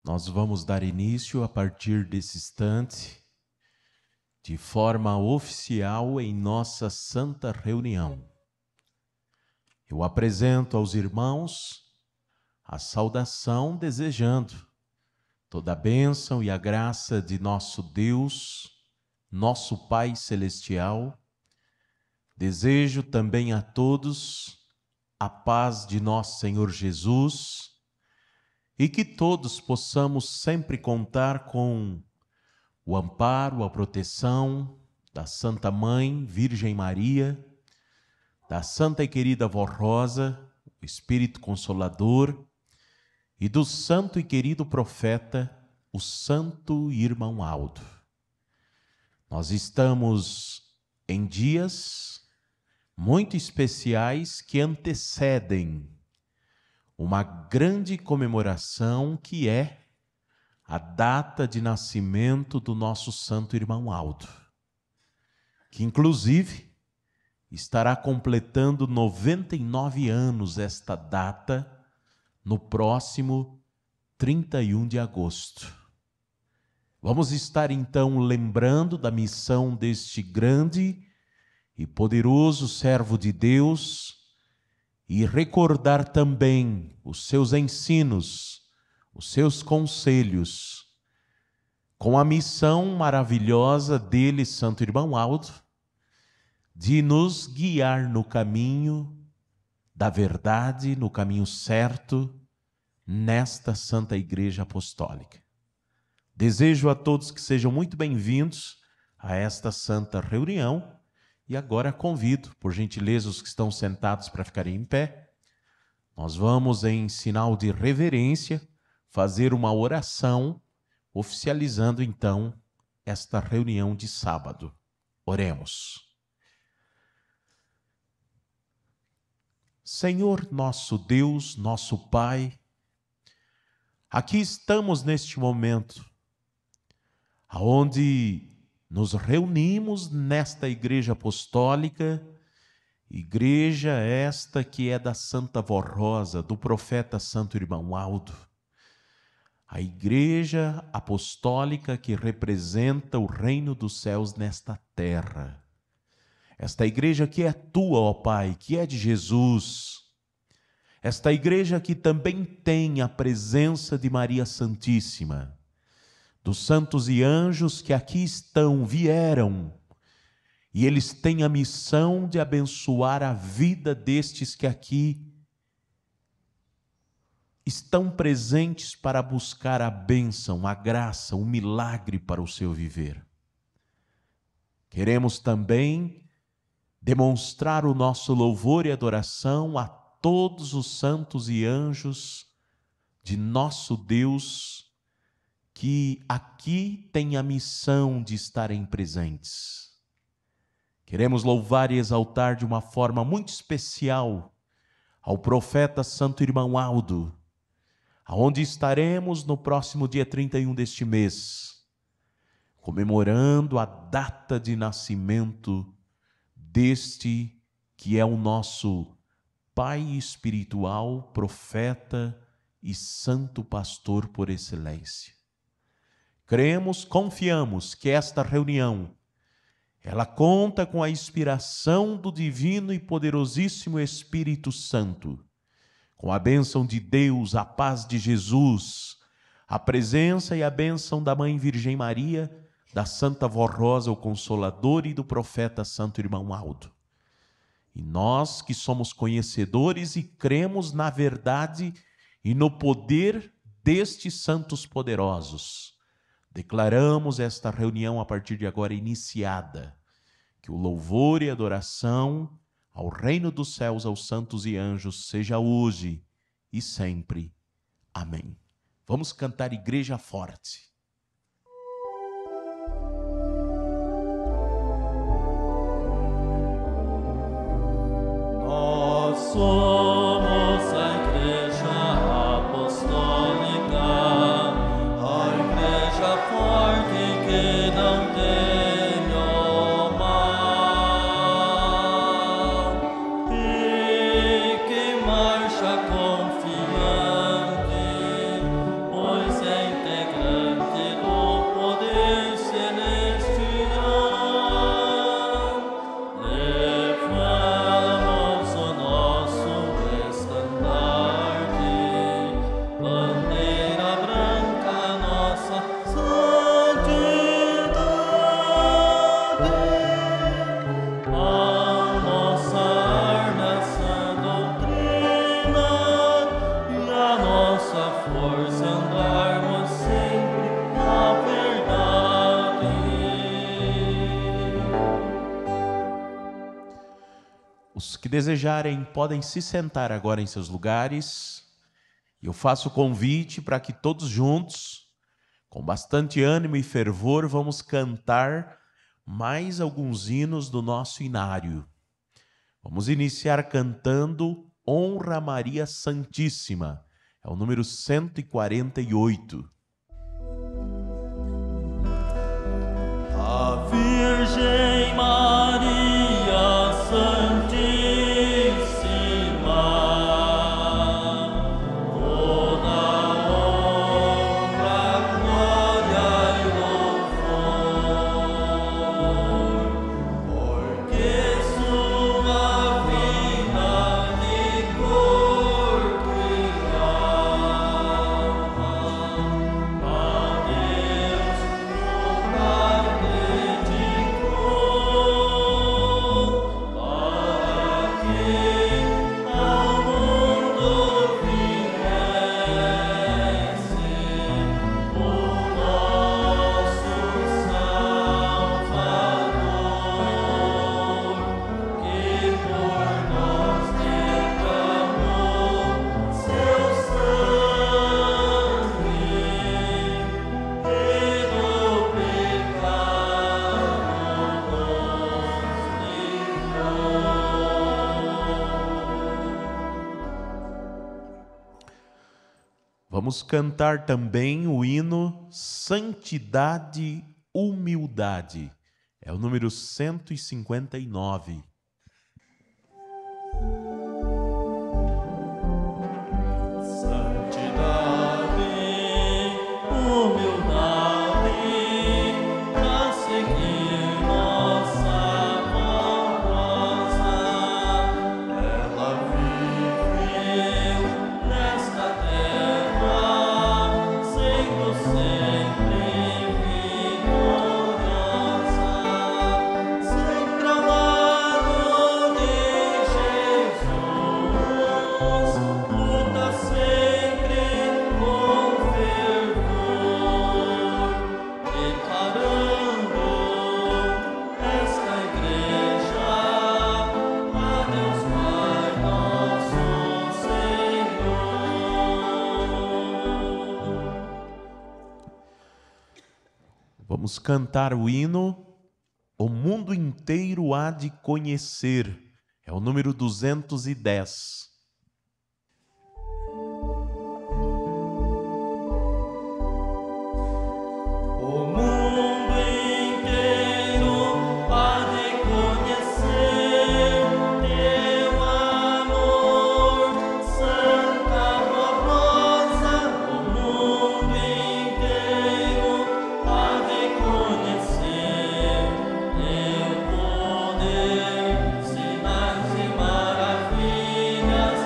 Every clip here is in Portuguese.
Nós vamos dar início a partir desse instante, de forma oficial em nossa santa reunião. Eu apresento aos irmãos a saudação desejando toda a bênção e a graça de nosso Deus, nosso Pai Celestial. Desejo também a todos a paz de nosso Senhor Jesus e que todos possamos sempre contar com o amparo, a proteção da Santa Mãe, Virgem Maria, da Santa e querida Vó Rosa, o Espírito Consolador, e do santo e querido profeta, o Santo Irmão Aldo. Nós estamos em dias muito especiais que antecedem uma grande comemoração que é a data de nascimento do nosso Santo Irmão Aldo, que inclusive estará completando 99 anos esta data no próximo 31 de agosto. Vamos estar então lembrando da missão deste grande e poderoso servo de Deus e recordar também os seus ensinos, os seus conselhos, com a missão maravilhosa dele, Santo Irmão Aldo, de nos guiar no caminho da verdade, no caminho certo, nesta Santa Igreja Apostólica. Desejo a todos que sejam muito bem-vindos a esta santa reunião. E agora convido, por gentileza, os que estão sentados para ficarem em pé. Nós vamos, em sinal de reverência, fazer uma oração, oficializando então esta reunião de sábado. Oremos. Senhor nosso Deus, nosso Pai, aqui estamos neste momento, aonde nos reunimos nesta Igreja Apostólica, igreja esta que é da Santa Vó Rosa, do profeta Santo Irmão Aldo, a Igreja Apostólica que representa o reino dos céus nesta terra. Esta igreja que é tua, ó Pai, que é de Jesus. Esta igreja que também tem a presença de Maria Santíssima, dos santos e anjos que aqui estão, vieram, e eles têm a missão de abençoar a vida destes que aqui estão presentes para buscar a bênção, a graça, o milagre para o seu viver. Queremos também demonstrar o nosso louvor e adoração a todos os santos e anjos de nosso Deus, que aqui têm a missão de estarem presentes. Queremos louvar e exaltar de uma forma muito especial ao profeta Santo Irmão Aldo, aonde estaremos no próximo dia 31 deste mês, comemorando a data de nascimento deste que é o nosso Pai espiritual, profeta e santo pastor por excelência. Cremos, confiamos que esta reunião, ela conta com a inspiração do divino e poderosíssimo Espírito Santo, com a bênção de Deus, a paz de Jesus, a presença e a bênção da Mãe Virgem Maria, da Santa Vó Rosa, o Consolador, e do profeta Santo Irmão Aldo. E nós que somos conhecedores e cremos na verdade e no poder destes santos poderosos, declaramos esta reunião a partir de agora iniciada, que o louvor e adoração ao reino dos céus, aos santos e anjos, seja hoje e sempre. Amém. Vamos cantar Igreja Forte. Nós somos a Igreja Apostólica, a Igreja forte que Os que desejarem podem se sentar agora em seus lugares. Eu faço o convite para que todos juntos, com bastante ânimo e fervor, vamos cantar mais alguns hinos do nosso inário. Vamos iniciar cantando Honra a Maria Santíssima. É o número 148. A Virgem Maria Santíssima, toda honra, glória e louvor, porque sua vida de corpo e alma a Deus o Pai dedicou, para que ao mundo viesse o nosso Salvador, que por nós derramou seu sangue e do pecado nos livrou. Vamos cantar também o hino Santidade, Humildade. É o número 159. Santidade, humildade, pra seguir nossa amorosa. Ela viveu nesta terra, sendo sempre vitoriosa, sempre ao lado de Jesus, luta sempre com fervor, declarando esta igreja a Deus Pai nosso Senhor. Vamos cantar o hino O Mundo Inteiro Há de Conhecer. É o número 210. O mundo inteiro há de conhecer teu amor, Santa Rosa. O mundo inteiro há de conhecer teu poder, sinais e maravilhas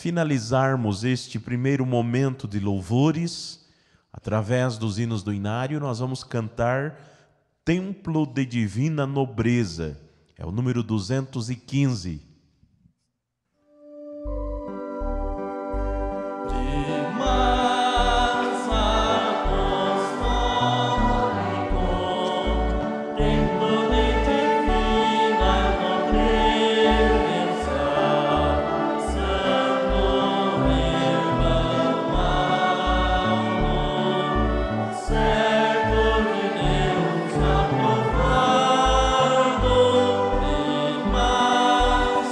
finalizarmos este primeiro momento de louvores, através dos hinos do inário, nós vamos cantar Templo de Divina Nobreza. É o número 215. Mas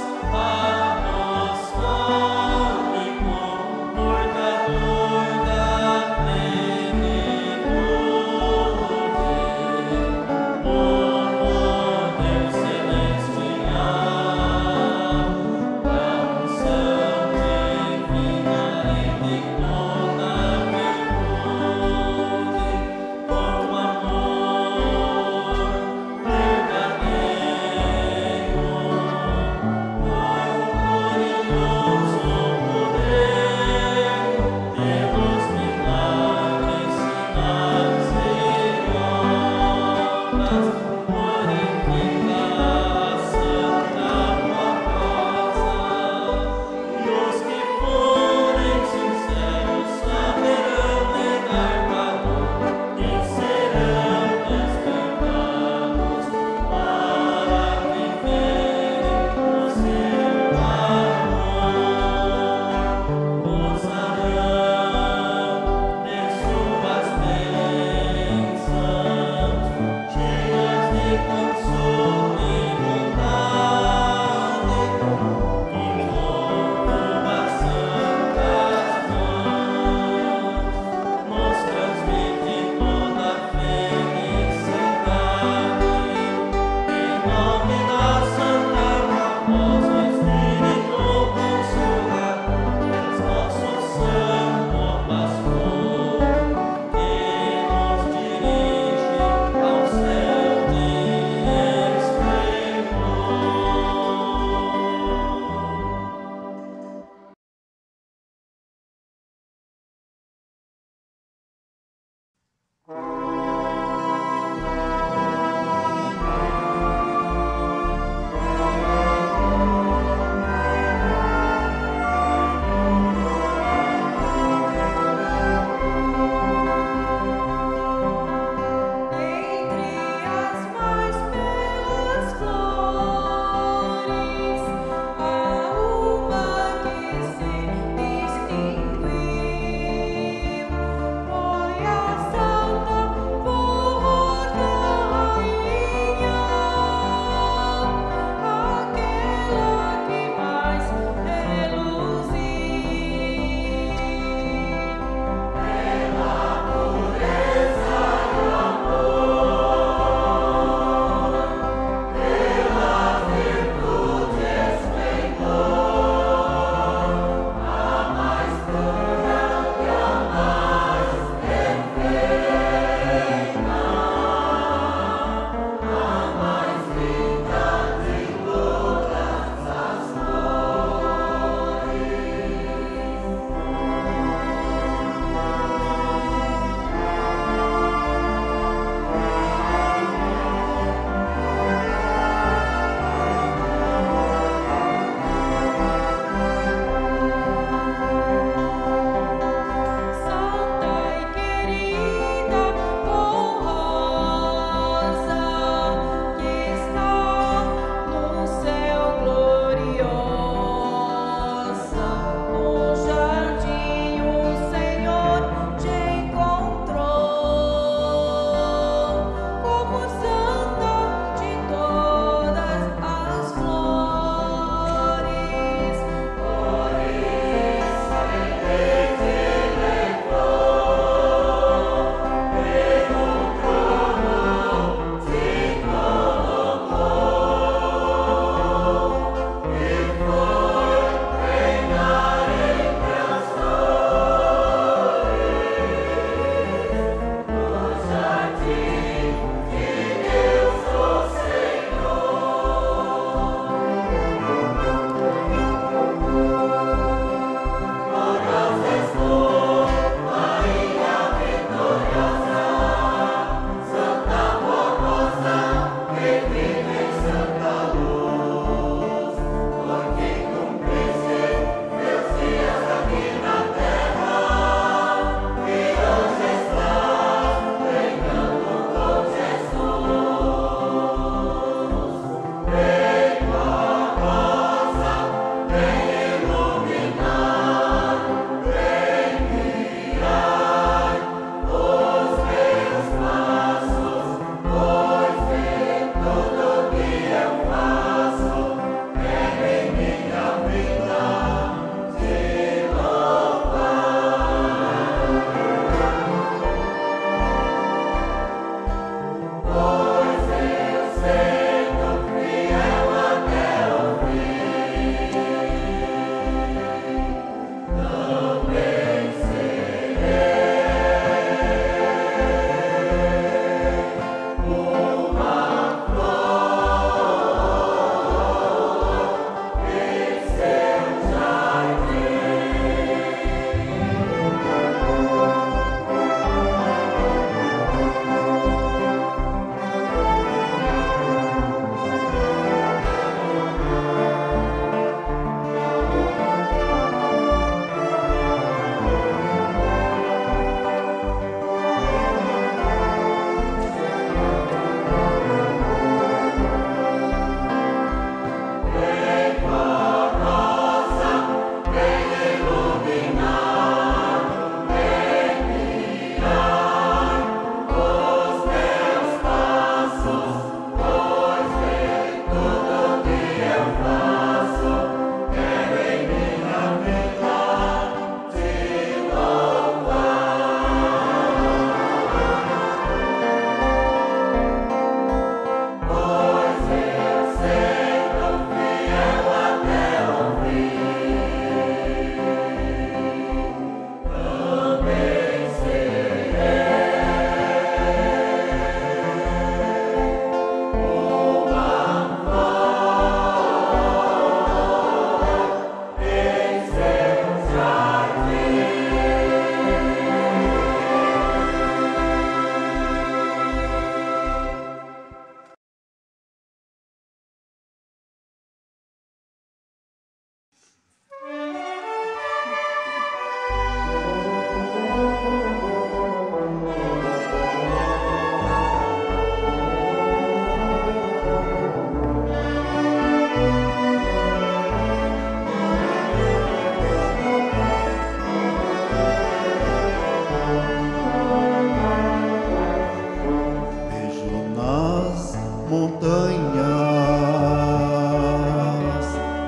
montanhas,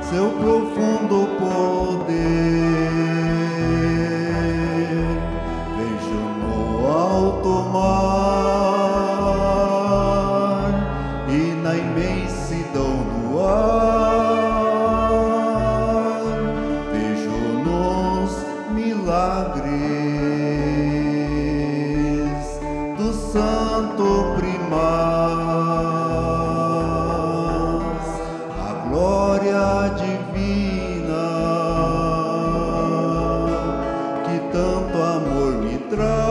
seu profundo poder. Vejo no alto mar e na imensidão do ar, vejo nos milagres do santo primaz, a glória divina que tanto amor me traz.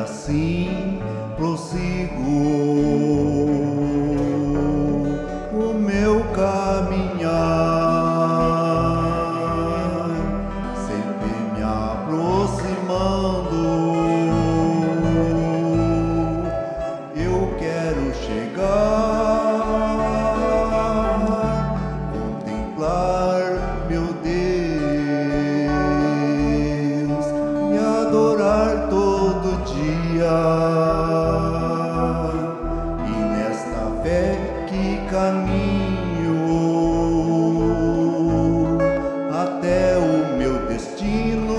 Assim prossigo o meu caminhar, sempre me aproximando. Eu quero chegar, contemplar meu Deus e adorar todo dia. E nesta fé que caminho até o meu destino,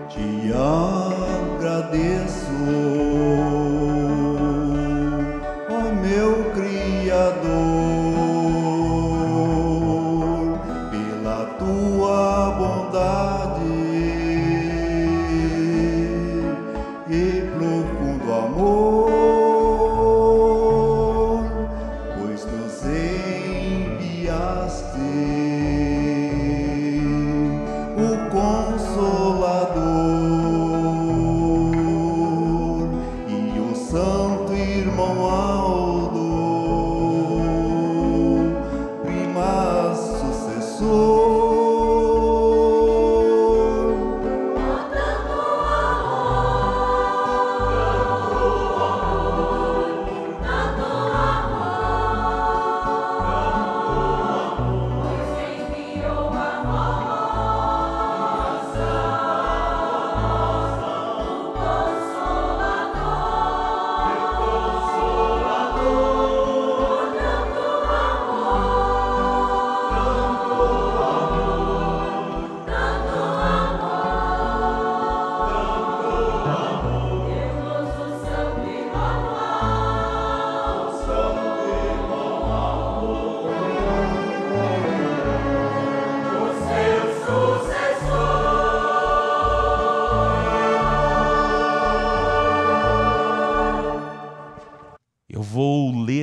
te agradeço, ó meu Criador, pela tua bondade e profundo amor, pois nos enviaste o Consolador,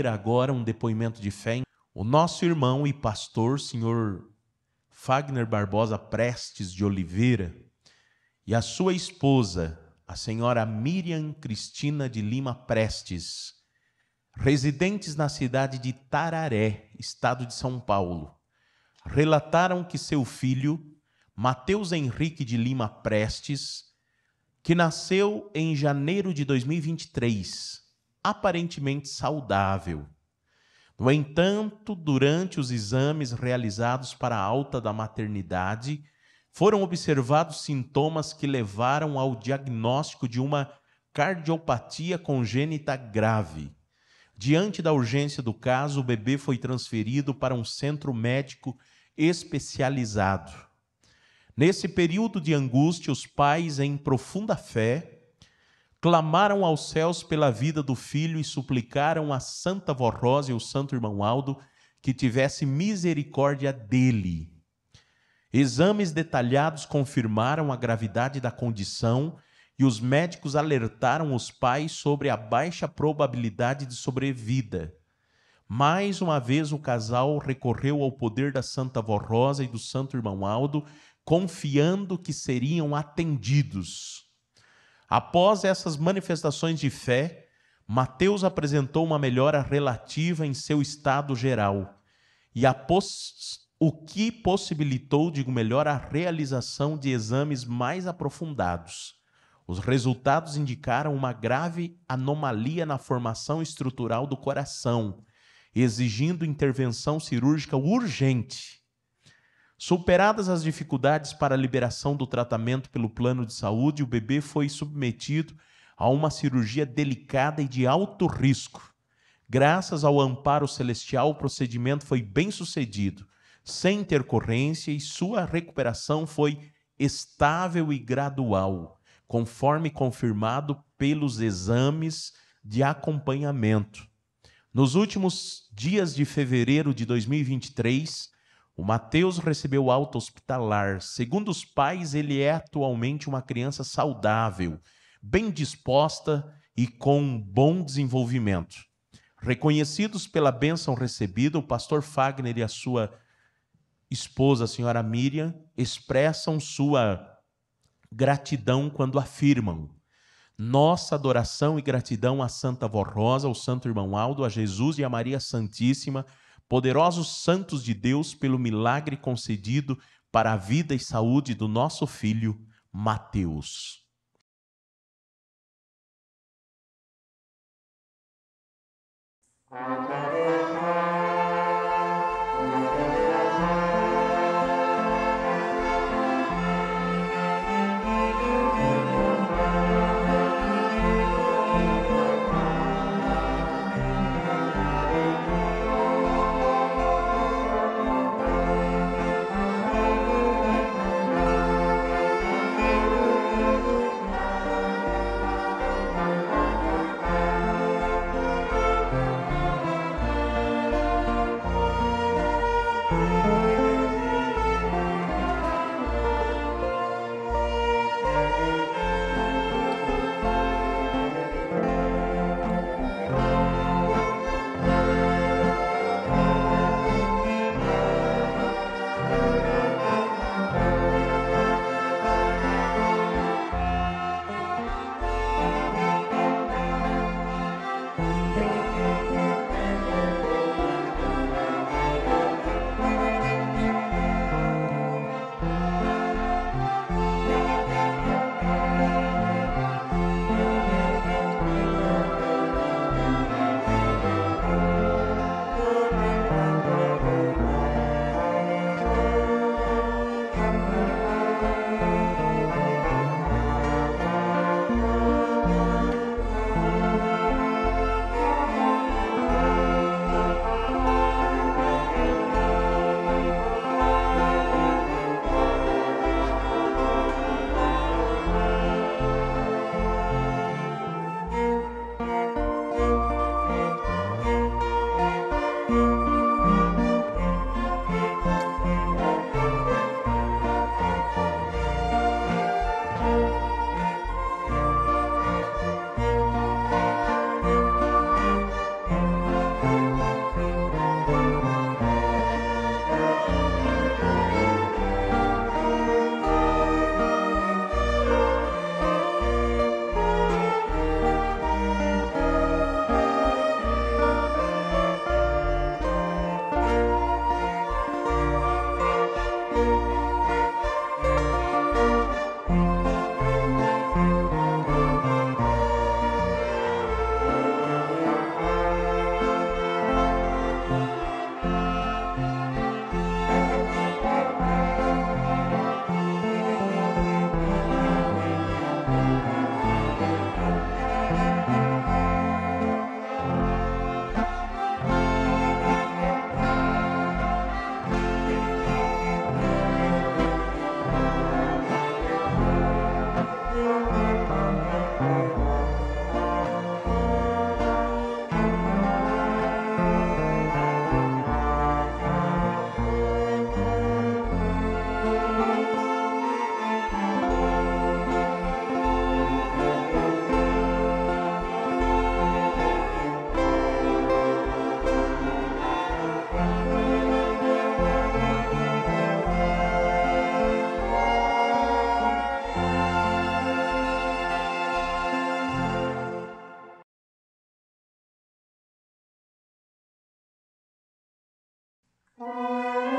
ouvir agora um depoimento de fé. O nosso irmão e pastor, senhor Fagner Barbosa Prestes de Oliveira, e a sua esposa, a senhora Miriam Cristina de Lima Prestes, residentes na cidade de Tararé, estado de São Paulo, relataram que seu filho, Mateus Henrique de Lima Prestes, que nasceu em janeiro de 2023, aparentemente saudável. No entanto, durante os exames realizados para a alta da maternidade, foram observados sintomas que levaram ao diagnóstico de uma cardiopatia congênita grave. Diante da urgência do caso, o bebê foi transferido para um centro médico especializado. Nesse período de angústia, os pais, em profunda fé, clamaram aos céus pela vida do filho e suplicaram a Santa Vó Rosa e o Santo Irmão Aldo que tivesse misericórdia dele. Exames detalhados confirmaram a gravidade da condição e os médicos alertaram os pais sobre a baixa probabilidade de sobrevida. Mais uma vez o casal recorreu ao poder da Santa Vó Rosa e do Santo Irmão Aldo, confiando que seriam atendidos. Após essas manifestações de fé, Mateus apresentou uma melhora relativa em seu estado geral, o que possibilitou, digo melhor, a realização de exames mais aprofundados. Os resultados indicaram uma grave anomalia na formação estrutural do coração, exigindo intervenção cirúrgica urgente. Superadas as dificuldades para a liberação do tratamento pelo plano de saúde, o bebê foi submetido a uma cirurgia delicada e de alto risco. Graças ao amparo celestial, o procedimento foi bem sucedido, sem intercorrência, e sua recuperação foi estável e gradual, conforme confirmado pelos exames de acompanhamento. Nos últimos dias de fevereiro de 2023, o Mateus recebeu alta hospitalar. Segundo os pais, ele é atualmente uma criança saudável, bem disposta e com bom desenvolvimento. Reconhecidos pela bênção recebida, o pastor Fagner e a sua esposa, a senhora Miriam, expressam sua gratidão quando afirmam: nossa adoração e gratidão à Santa Vó Rosa, ao Santo Irmão Aldo, a Jesus e a Maria Santíssima, poderosos santos de Deus, pelo milagre concedido para a vida e saúde do nosso filho, Mateus. Igreja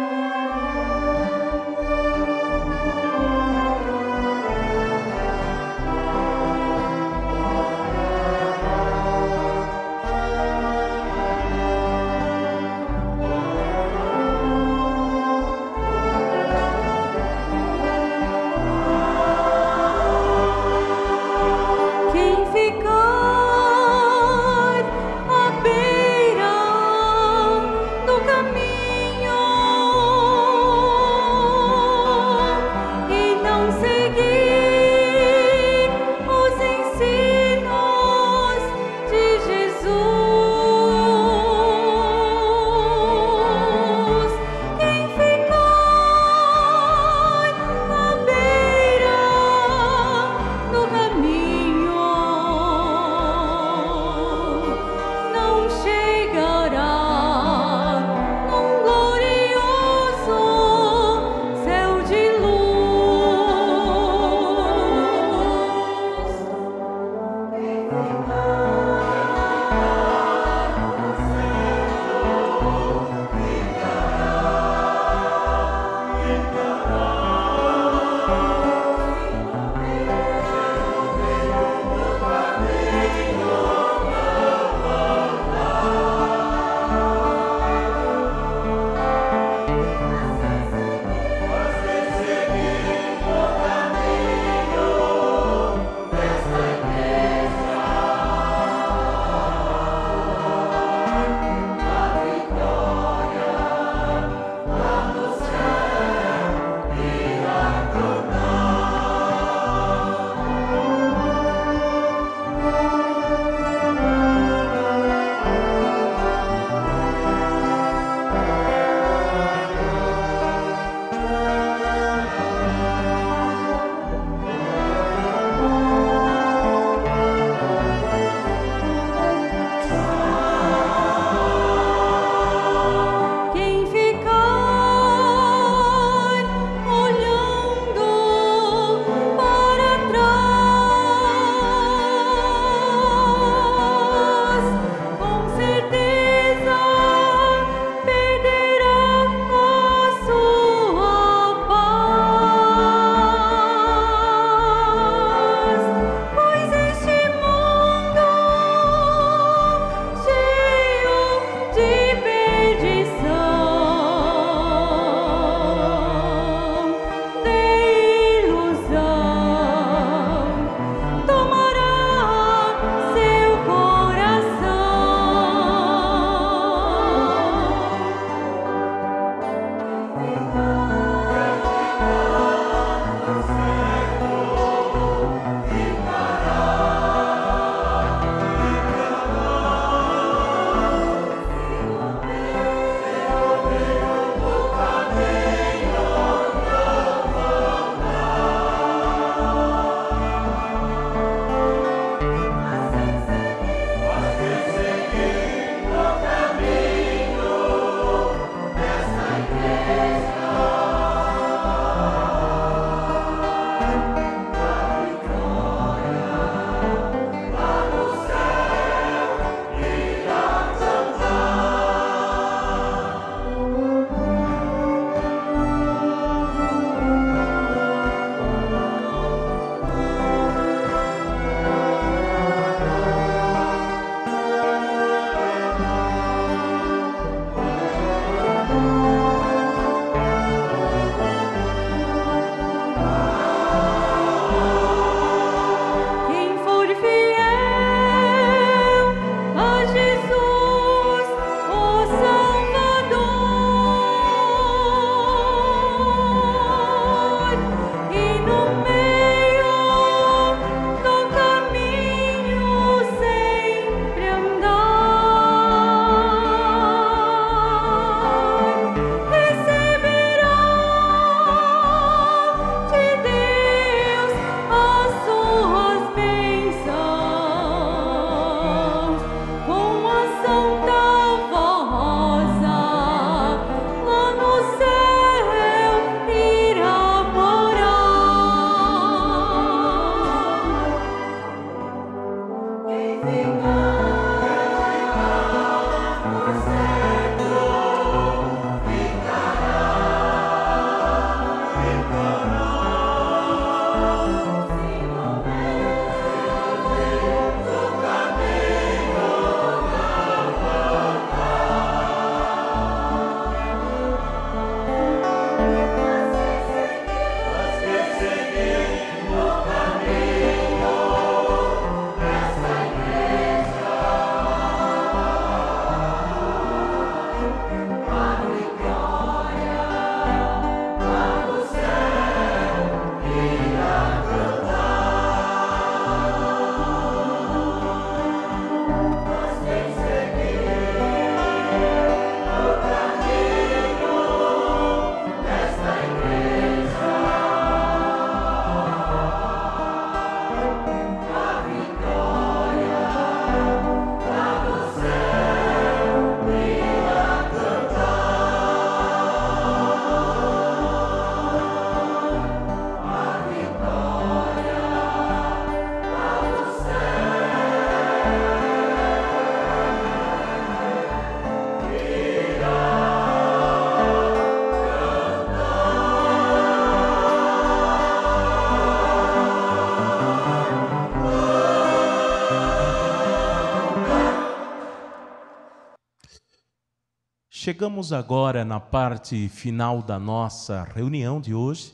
Chegamos agora na parte final da nossa reunião de hoje,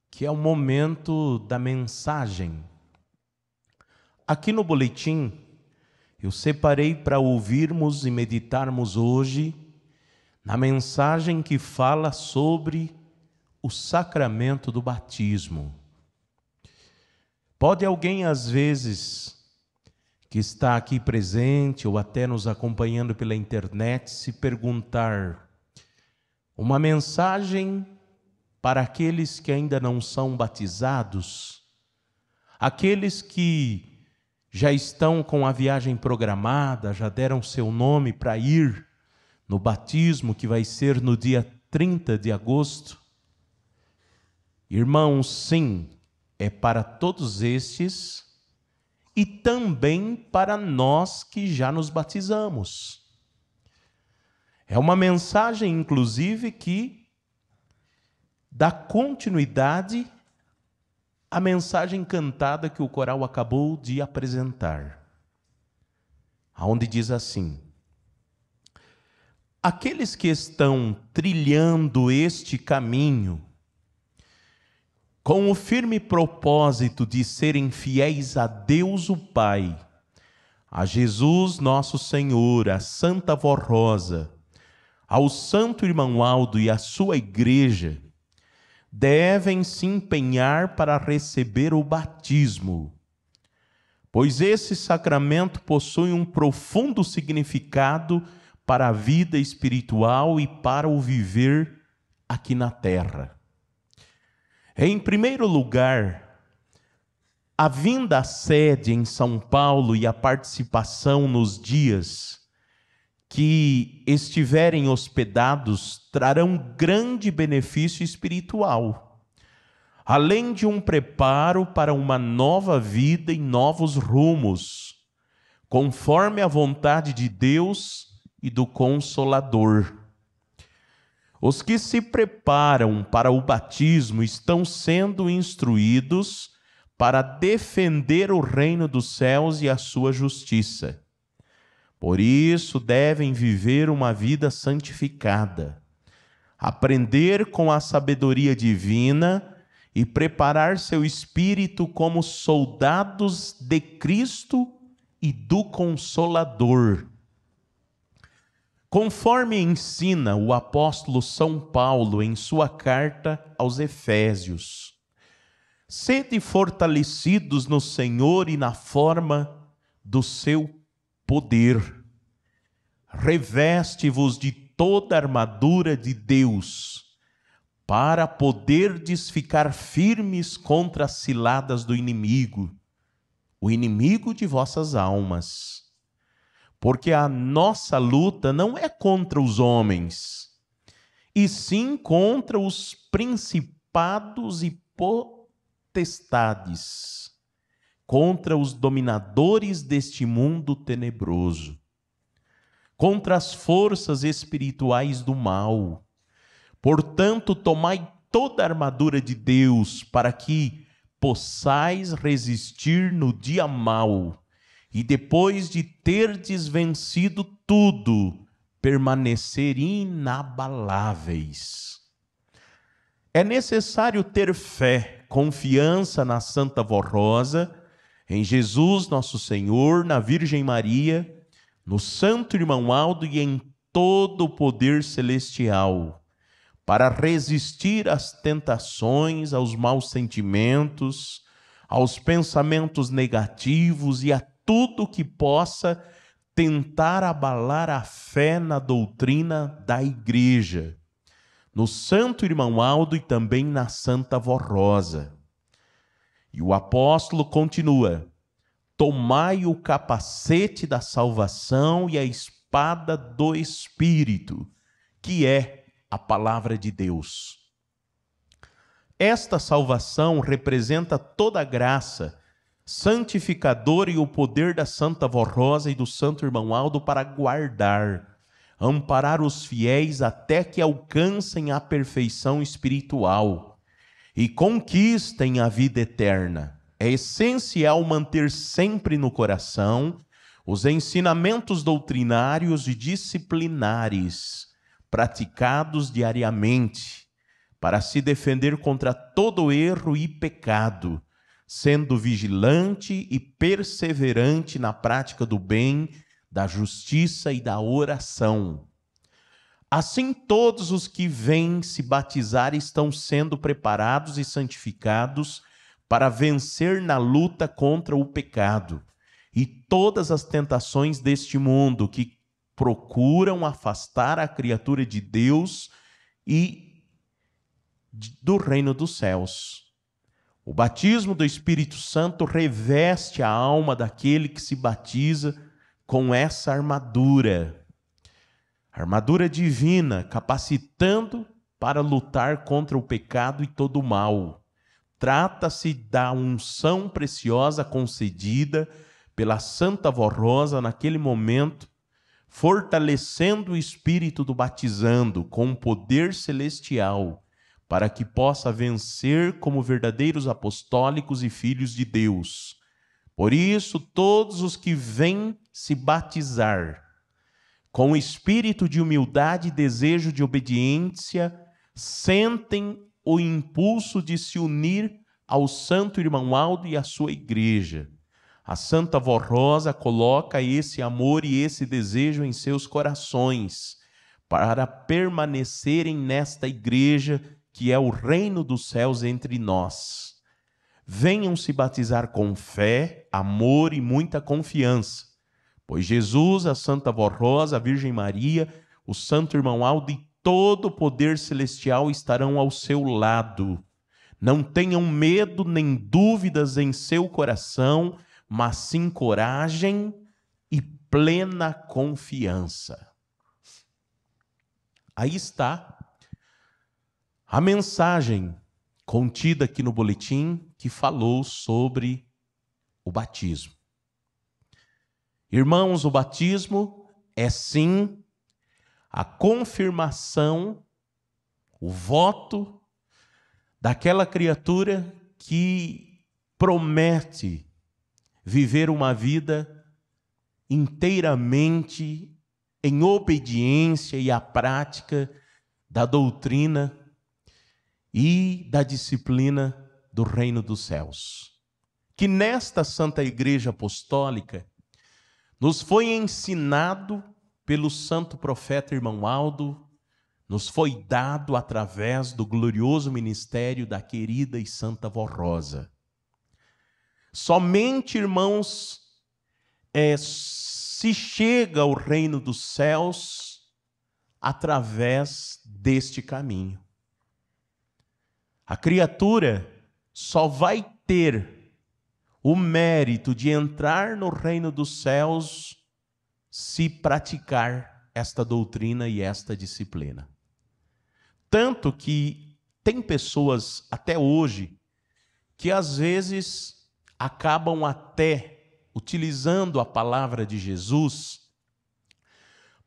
que é o momento da mensagem. Aqui no boletim, eu separei para ouvirmos e meditarmos hoje na mensagem que fala sobre o sacramento do batismo. Pode alguém, às vezes, que está aqui presente ou até nos acompanhando pela internet, se perguntar: uma mensagem para aqueles que ainda não são batizados, aqueles que já estão com a viagem programada, já deram seu nome para ir no batismo que vai ser no dia 30 de agosto. Irmãos, sim, é para todos estes e também para nós que já nos batizamos. É uma mensagem, inclusive, que dá continuidade à mensagem cantada que o coral acabou de apresentar, onde diz assim: aqueles que estão trilhando este caminho com o firme propósito de serem fiéis a Deus o Pai, a Jesus nosso Senhor, a Santa Vó Rosa, ao Santo Irmão Aldo e à sua igreja, devem se empenhar para receber o batismo, pois esse sacramento possui um profundo significado para a vida espiritual e para o viver aqui na terra. Em primeiro lugar, a vinda à sede em São Paulo e a participação nos dias que estiverem hospedados trarão grande benefício espiritual, além de um preparo para uma nova vida e novos rumos, conforme a vontade de Deus e do Consolador. Os que se preparam para o batismo estão sendo instruídos para defender o reino dos céus e a sua justiça. Por isso devem viver uma vida santificada, aprender com a sabedoria divina e preparar seu espírito como soldados de Cristo e do Consolador. Conforme ensina o apóstolo São Paulo em sua carta aos Efésios: sede fortalecidos no Senhor e na forma do seu poder. Reveste-vos de toda a armadura de Deus, para poderdes ficar firmes contra as ciladas do inimigo, o inimigo de vossas almas. Porque a nossa luta não é contra os homens, e sim contra os principados e potestades, contra os dominadores deste mundo tenebroso, contra as forças espirituais do mal. Portanto, tomai toda a armadura de Deus, para que possais resistir no dia mau, e depois de terdes vencido tudo, permanecer inabaláveis. É necessário ter fé, confiança na Santa Vó Rosa, em Jesus nosso Senhor, na Virgem Maria, no Santo Irmão Aldo e em todo o poder celestial, para resistir às tentações, aos maus sentimentos, aos pensamentos negativos e a tudo que possa tentar abalar a fé na doutrina da Igreja, no Santo Irmão Aldo e também na Santa Vó Rosa. E o apóstolo continua: tomai o capacete da salvação e a espada do Espírito, que é a palavra de Deus. Esta salvação representa toda a graça santificador e o poder da Santa Vó Rosa e do Santo Irmão Aldo para guardar, amparar os fiéis até que alcancem a perfeição espiritual e conquistem a vida eterna. É essencial manter sempre no coração os ensinamentos doutrinários e disciplinares praticados diariamente, para se defender contra todo erro e pecado, sendo vigilante e perseverante na prática do bem, da justiça e da oração. Assim, todos os que vêm se batizar estão sendo preparados e santificados para vencer na luta contra o pecado e todas as tentações deste mundo que procuram afastar a criatura de Deus e do reino dos céus. O batismo do Espírito Santo reveste a alma daquele que se batiza com essa armadura divina, capacitando para lutar contra o pecado e todo o mal. Trata-se da unção preciosa concedida pela Santa Voz Rosa naquele momento, fortalecendo o espírito do batizando com um poder celestial, para que possa vencer como verdadeiros apostólicos e filhos de Deus. Por isso, todos os que vêm se batizar, com espírito de humildade e desejo de obediência, sentem o impulso de se unir ao Santo Irmão Aldo e à sua igreja. A Santa Voz Rosa coloca esse amor e esse desejo em seus corações, para permanecerem nesta igreja que é o reino dos céus entre nós. Venham se batizar com fé, amor e muita confiança, pois Jesus, a Santa Voz Rosa, a Virgem Maria, o Santo Irmão Aldo e todo o poder celestial estarão ao seu lado. Não tenham medo nem dúvidas em seu coração, mas sim coragem e plena confiança. Aí está a mensagem contida aqui no boletim que falou sobre o batismo. Irmãos, o batismo é sim a confirmação, o voto daquela criatura que promete viver uma vida inteiramente em obediência e à prática da doutrina e da disciplina do reino dos céus. Que nesta Santa Igreja Apostólica nos foi ensinado pelo santo profeta Irmão Aldo, nos foi dado através do glorioso ministério da querida e Santa Voz Rosa. Somente, irmãos, se chega ao reino dos céus através deste caminho. A criatura só vai ter o mérito de entrar no reino dos céus se praticar esta doutrina e esta disciplina. Tanto que tem pessoas até hoje que às vezes acabam até utilizando a palavra de Jesus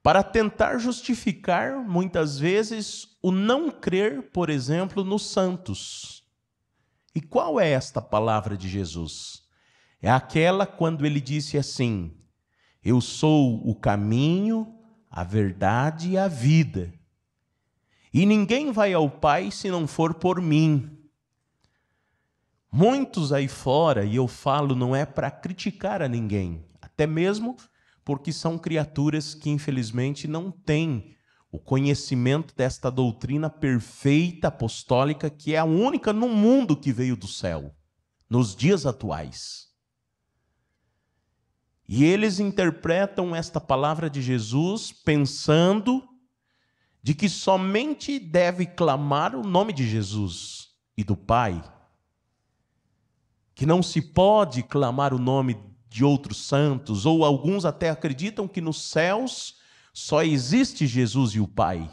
para tentar justificar, muitas vezes, o não crer, por exemplo, nos santos. E qual é esta palavra de Jesus? É aquela quando ele disse assim: eu sou o caminho, a verdade e a vida. E ninguém vai ao Pai se não for por mim. Muitos aí fora, e eu falo, não é para criticar a ninguém, até mesmo porque são criaturas que, infelizmente, não têm o conhecimento desta doutrina perfeita, apostólica, que é a única no mundo que veio do céu, nos dias atuais. E eles interpretam esta palavra de Jesus pensando de que somente deve clamar o nome de Jesus e do Pai, que não se pode clamar o nome de outros santos, ou alguns até acreditam que nos céus só existe Jesus e o Pai.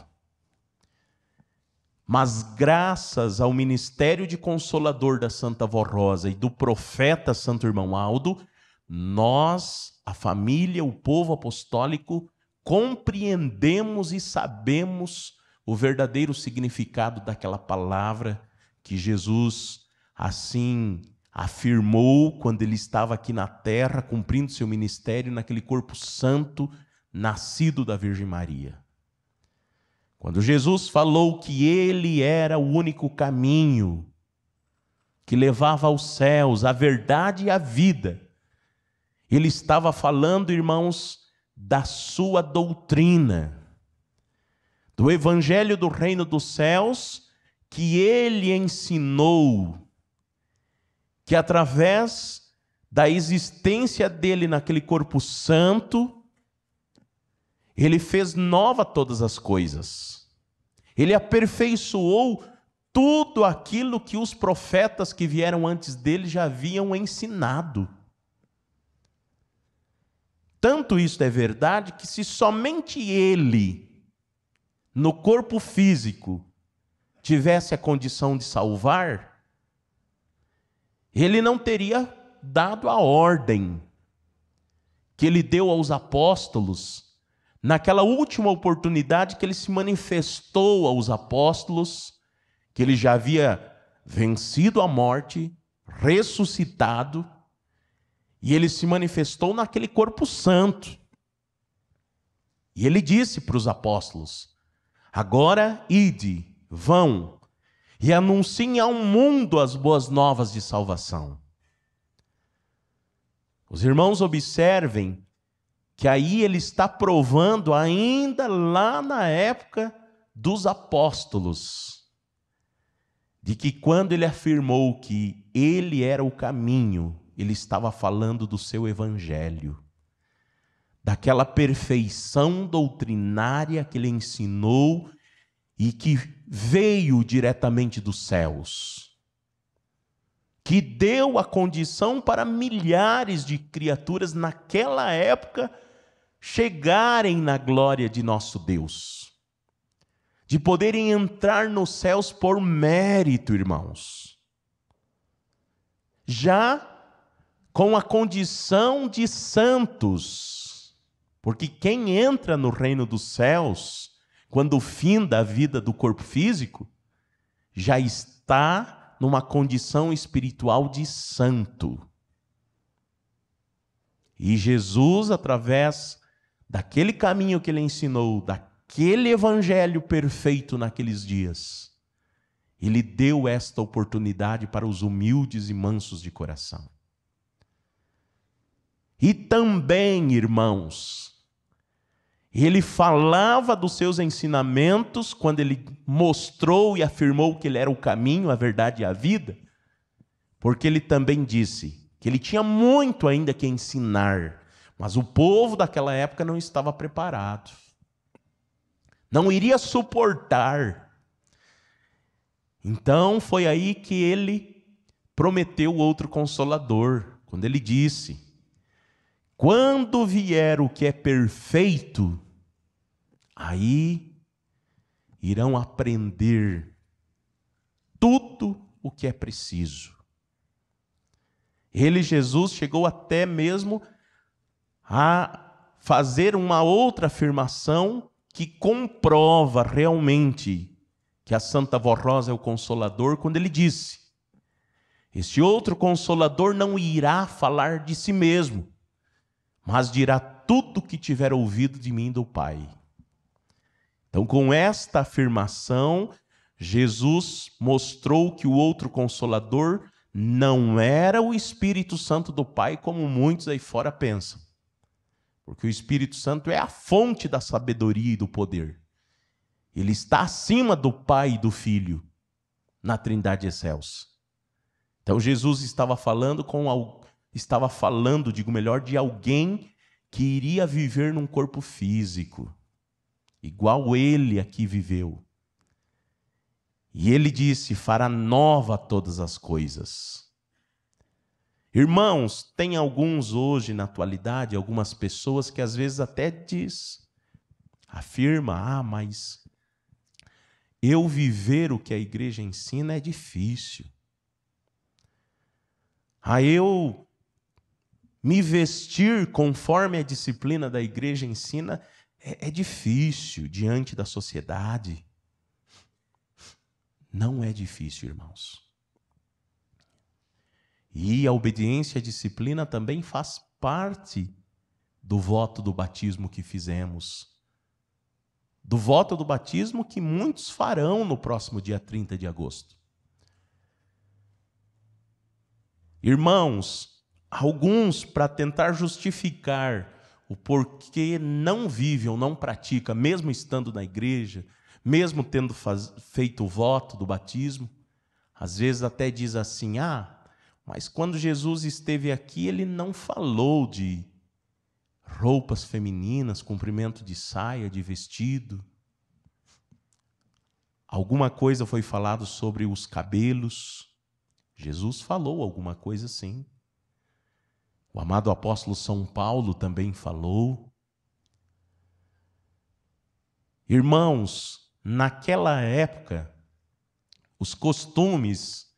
Mas graças ao ministério de consolador da Santa Voz Rosa e do profeta Santo Irmão Aldo, nós, a família, o povo apostólico, compreendemos e sabemos o verdadeiro significado daquela palavra que Jesus assim afirmou quando ele estava aqui na terra, cumprindo seu ministério naquele corpo santo, nascido da Virgem Maria. Quando Jesus falou que ele era o único caminho que levava aos céus, a verdade e a vida, ele estava falando, irmãos, da sua doutrina, do evangelho do reino dos céus, que ele ensinou, que através da existência dele naquele corpo santo, ele fez nova todas as coisas. Ele aperfeiçoou tudo aquilo que os profetas que vieram antes dele já haviam ensinado. Tanto isso é verdade que se somente ele, no corpo físico, tivesse a condição de salvar, ele não teria dado a ordem que ele deu aos apóstolos naquela última oportunidade que ele se manifestou aos apóstolos, que ele já havia vencido a morte, ressuscitado, e ele se manifestou naquele corpo santo. E ele disse para os apóstolos: agora ide, vão, e anunciem ao mundo as boas novas de salvação. Os irmãos observem que aí ele está provando ainda lá na época dos apóstolos, de que quando ele afirmou que ele era o caminho, ele estava falando do seu evangelho, daquela perfeição doutrinária que ele ensinou e que veio diretamente dos céus, que deu a condição para milhares de criaturas naquela época chegarem na glória de nosso Deus, de poderem entrar nos céus por mérito, irmãos, já com a condição de santos, porque quem entra no reino dos céus, quando finda a vida do corpo físico, já está numa condição espiritual de santo. E Jesus, através daquele caminho que ele ensinou, daquele evangelho perfeito naqueles dias, ele deu esta oportunidade para os humildes e mansos de coração. E também, irmãos, ele falava dos seus ensinamentos quando ele mostrou e afirmou que ele era o caminho, a verdade e a vida, porque ele também disse que ele tinha muito ainda que ensinar, mas o povo daquela época não estava preparado, não iria suportar. Então foi aí que ele prometeu outro Consolador, quando ele disse: quando vier o que é perfeito, aí irão aprender tudo o que é preciso. Ele, Jesus, chegou até mesmo a fazer uma outra afirmação que comprova realmente que a Santa Vó Rosa é o Consolador, quando ele disse: este outro Consolador não irá falar de si mesmo, mas dirá tudo o que tiver ouvido de mim e do Pai. Então, com esta afirmação, Jesus mostrou que o outro Consolador não era o Espírito Santo do Pai, como muitos aí fora pensam. Porque o Espírito Santo é a fonte da sabedoria e do poder. Ele está acima do Pai e do Filho, na Trindade excelsa. Então, Jesus estava falando, digo melhor, de alguém que iria viver num corpo físico, igual ele aqui viveu. E ele disse: fará nova todas as coisas. Irmãos, tem alguns hoje na atualidade, algumas pessoas que às vezes até afirma: mas eu viver o que a igreja ensina é difícil. Eu me vestir conforme a disciplina da igreja ensina é difícil diante da sociedade. Não é difícil, irmãos. E a obediência à disciplina também faz parte do voto do batismo que fizemos. do voto do batismo que muitos farão no próximo dia 30 de agosto. Irmãos, alguns, para tentar justificar o porquê não vive ou não pratica, mesmo estando na igreja, mesmo tendo feito o voto do batismo, às vezes até diz assim: mas quando Jesus esteve aqui, ele não falou de roupas femininas, comprimento de saia, de vestido. Alguma coisa foi falado sobre os cabelos. Jesus falou alguma coisa sim. O amado apóstolo São Paulo também falou. Irmãos, naquela época, os costumes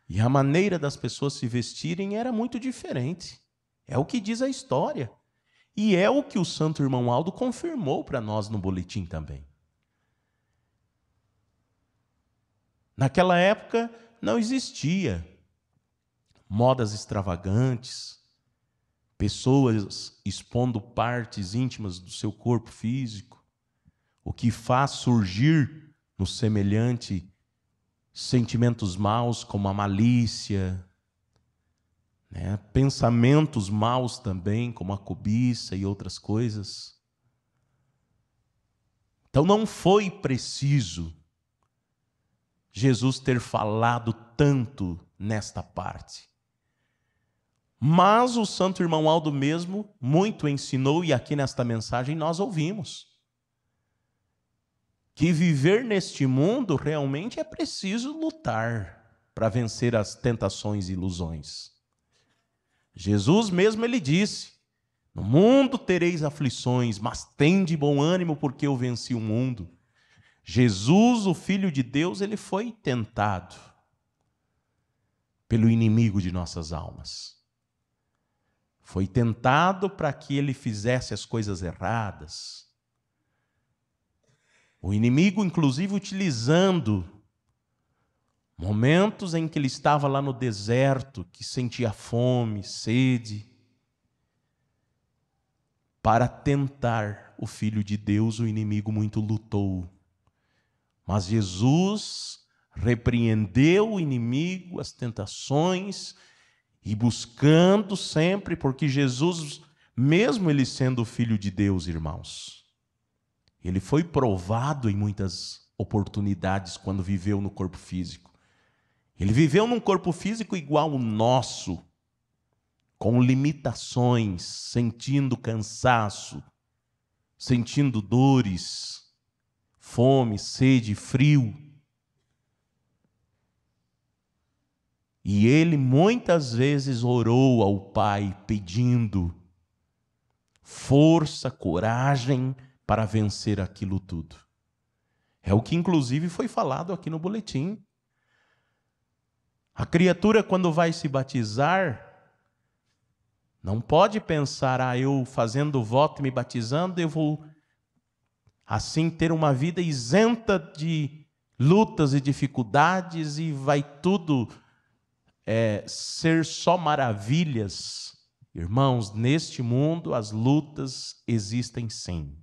e a maneira das pessoas se vestirem era muito diferente. É o que diz a história. E é o que o santo irmão Aldo confirmou para nós no boletim também. Naquela época não existia modas extravagantes, pessoas expondo partes íntimas do seu corpo físico, o que faz surgir no semelhante sentimentos maus como a malícia, pensamentos maus também, como a cobiça e outras coisas. Então não foi preciso Jesus ter falado tanto nesta parte. Mas o santo irmão Aldo mesmo muito ensinou, e aqui nesta mensagem nós ouvimos, que viver neste mundo realmente é preciso lutar para vencer as tentações e ilusões. Jesus mesmo ele disse: no mundo tereis aflições, mas tende bom ânimo porque eu venci o mundo. Jesus, o Filho de Deus, ele foi tentado pelo inimigo de nossas almas. Foi tentado para que ele fizesse as coisas erradas. O inimigo, inclusive, utilizando momentos em que ele estava lá no deserto, que sentia fome, sede, para tentar o Filho de Deus, o inimigo muito lutou. Mas Jesus repreendeu o inimigo, as tentações, e buscando sempre, porque Jesus, mesmo ele sendo o Filho de Deus, irmãos, ele foi provado em muitas oportunidades quando viveu no corpo físico. Ele viveu num corpo físico igual ao nosso, com limitações, sentindo cansaço, sentindo dores, fome, sede, frio. E ele muitas vezes orou ao Pai pedindo força, coragem para vencer aquilo tudo. É o que inclusive foi falado aqui no boletim. A criatura, quando vai se batizar, não pode pensar: eu fazendo o voto e me batizando, eu vou assim ter uma vida isenta de lutas e dificuldades e vai tudo ser só maravilhas. Irmãos, neste mundo as lutas existem sim.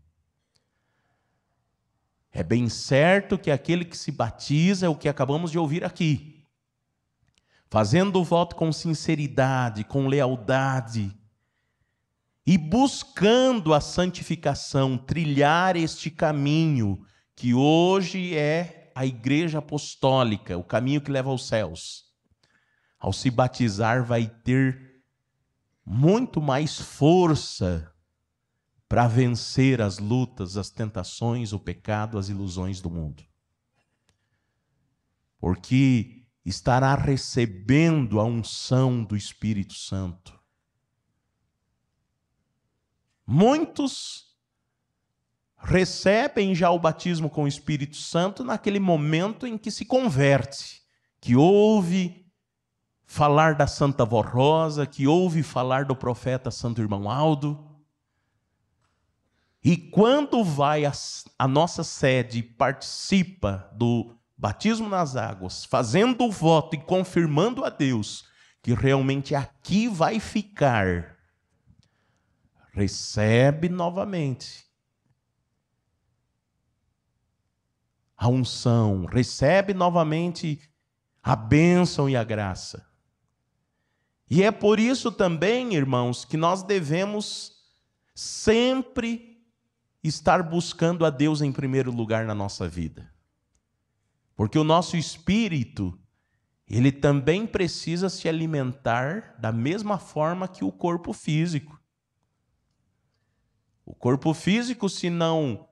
É bem certo que aquele que se batiza é o que acabamos de ouvir aqui, fazendo o voto com sinceridade, com lealdade, e buscando a santificação, trilhar este caminho que hoje é a Igreja Apostólica, o caminho que leva aos céus. Ao se batizar vai ter muito mais força para vencer as lutas, as tentações, o pecado, as ilusões do mundo. Porque estará recebendo a unção do Espírito Santo. Muitos recebem já o batismo com o Espírito Santo naquele momento em que se converte, que ouve falar da Santa Vó Rosa, que ouve falar do profeta Santo Irmão Aldo. E quando vai à nossa sede e participa do batismo nas águas, fazendo o voto e confirmando a Deus que realmente aqui vai ficar, recebe novamente a unção, recebe novamente a bênção e a graça. E é por isso também, irmãos, que nós devemos sempre estar buscando a Deus em primeiro lugar na nossa vida. Porque o nosso espírito, ele também precisa se alimentar da mesma forma que o corpo físico. O corpo físico, se não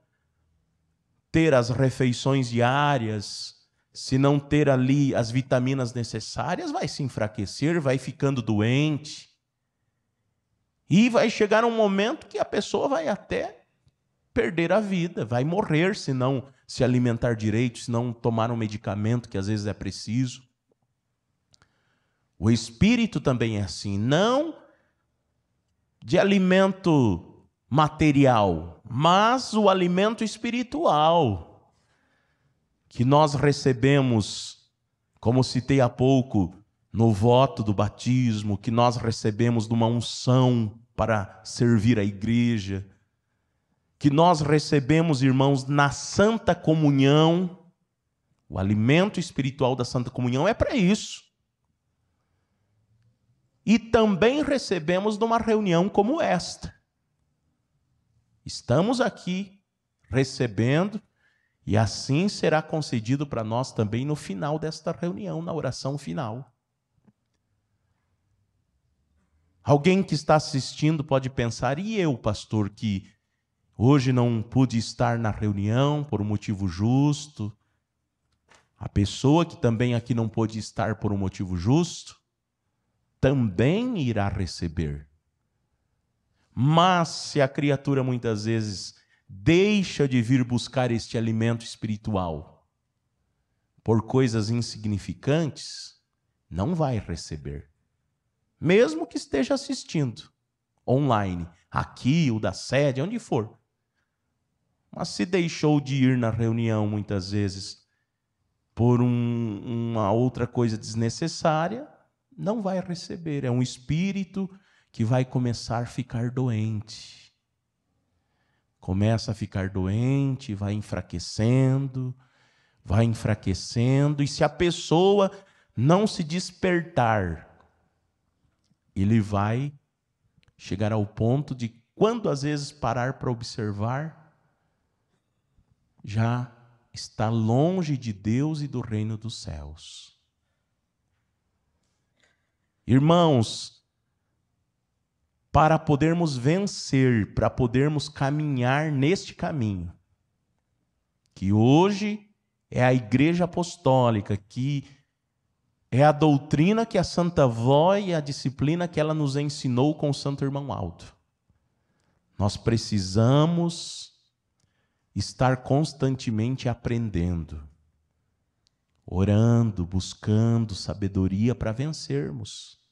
ter as refeições diárias, se não ter ali as vitaminas necessárias, vai se enfraquecer, vai ficando doente. E vai chegar um momento que a pessoa vai até perder a vida, vai morrer se não se alimentar direito, se não tomar um medicamento que às vezes é preciso. O espírito também é assim, não de alimento material, mas o alimento espiritual que nós recebemos, como citei há pouco, no voto do batismo, que nós recebemos de uma unção para servir a igreja, que nós recebemos, irmãos, na Santa Comunhão. O alimento espiritual da Santa Comunhão é para isso. E também recebemos numa reunião como esta. Estamos aqui recebendo, e assim será concedido para nós também no final desta reunião, na oração final. Alguém que está assistindo pode pensar, e eu, pastor, que hoje não pude estar na reunião por um motivo justo, a pessoa que também aqui não pôde estar por um motivo justo, também irá receber. Mas se a criatura muitas vezes deixa de vir buscar este alimento espiritual por coisas insignificantes, não vai receber. Mesmo que esteja assistindo online, aqui ou da sede, onde for. Mas se deixou de ir na reunião muitas vezes por uma outra coisa desnecessária, não vai receber. É um espírito que vai começar a ficar doente. Começa a ficar doente, vai enfraquecendo, e se a pessoa não se despertar, ele vai chegar ao ponto de, quando às vezes parar para observar, já está longe de Deus e do reino dos céus. Irmãos, para podermos vencer, para podermos caminhar neste caminho, que hoje é a Igreja Apostólica, que é a doutrina que a Santa Vó e a disciplina que ela nos ensinou com o Santo Irmão Aldo. Nós precisamos estar constantemente aprendendo, orando, buscando sabedoria para vencermos.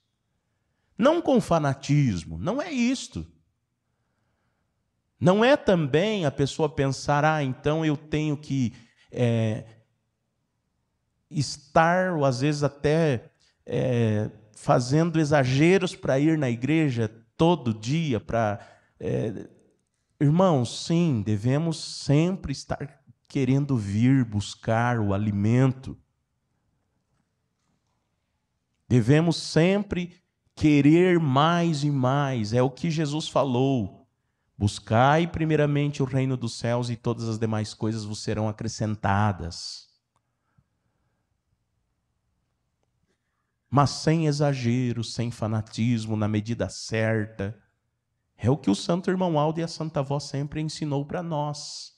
Não com fanatismo, não é isto. Não é também a pessoa pensar, então eu tenho que estar, ou às vezes até fazendo exageros para ir na igreja todo dia. Irmãos, sim, devemos sempre estar querendo vir buscar o alimento. Devemos sempre querer mais e mais, é o que Jesus falou. Buscai primeiramente o reino dos céus e todas as demais coisas vos serão acrescentadas. Mas sem exagero, sem fanatismo, na medida certa. É o que o Santo Irmão Aldo e a Santa Vó sempre ensinou para nós.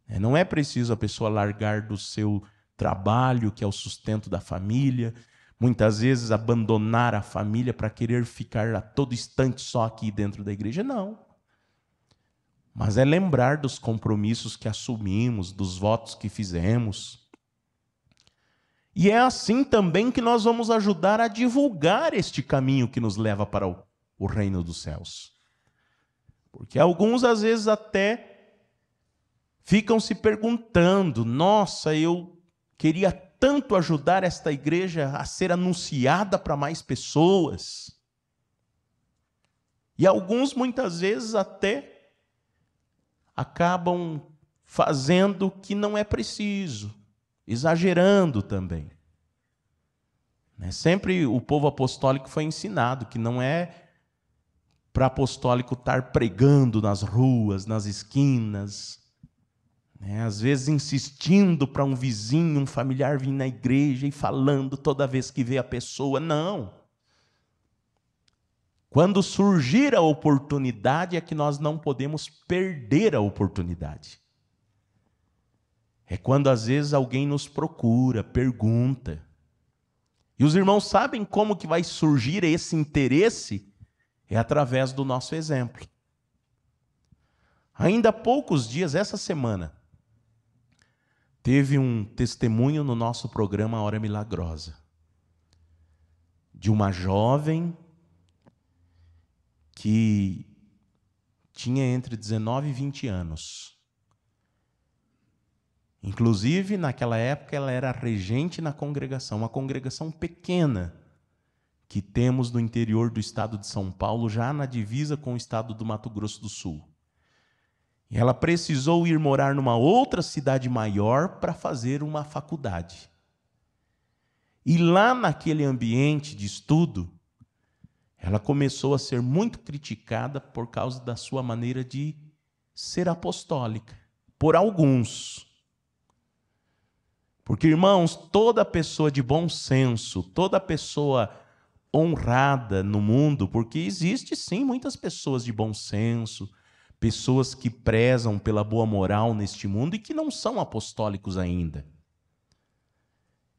Não é preciso a pessoa largar do seu trabalho, que é o sustento da família, muitas vezes abandonar a família para querer ficar a todo instante só aqui dentro da igreja, não. Mas é lembrar dos compromissos que assumimos, dos votos que fizemos. E é assim também que nós vamos ajudar a divulgar este caminho que nos leva para o reino dos céus. Porque alguns às vezes até ficam se perguntando, nossa, eu queria tanto ajudar esta igreja a ser anunciada para mais pessoas. E alguns muitas vezes até acabam fazendo o que não é preciso, exagerando também. Sempre o povo apostólico foi ensinado que não é para apostólico estar pregando nas ruas, nas esquinas, às vezes insistindo para um vizinho, um familiar vir na igreja e falando toda vez que vê a pessoa. Não. Quando surgir a oportunidade é que nós não podemos perder a oportunidade. É quando às vezes alguém nos procura, pergunta. E os irmãos sabem como que vai surgir esse interesse? É através do nosso exemplo. Ainda há poucos dias, essa semana, teve um testemunho no nosso programa Hora Milagrosa, de uma jovem que tinha entre 19 e 20 anos. Inclusive, naquela época, ela era regente na congregação, uma congregação pequena que temos no interior do estado de São Paulo, já na divisa com o estado do Mato Grosso do Sul. E ela precisou ir morar numa outra cidade maior para fazer uma faculdade. E lá naquele ambiente de estudo, ela começou a ser muito criticada por causa da sua maneira de ser apostólica, por alguns. Porque, irmãos, toda pessoa de bom senso, toda pessoa honrada no mundo, porque existe sim muitas pessoas de bom senso, pessoas que prezam pela boa moral neste mundo e que não são apostólicos ainda.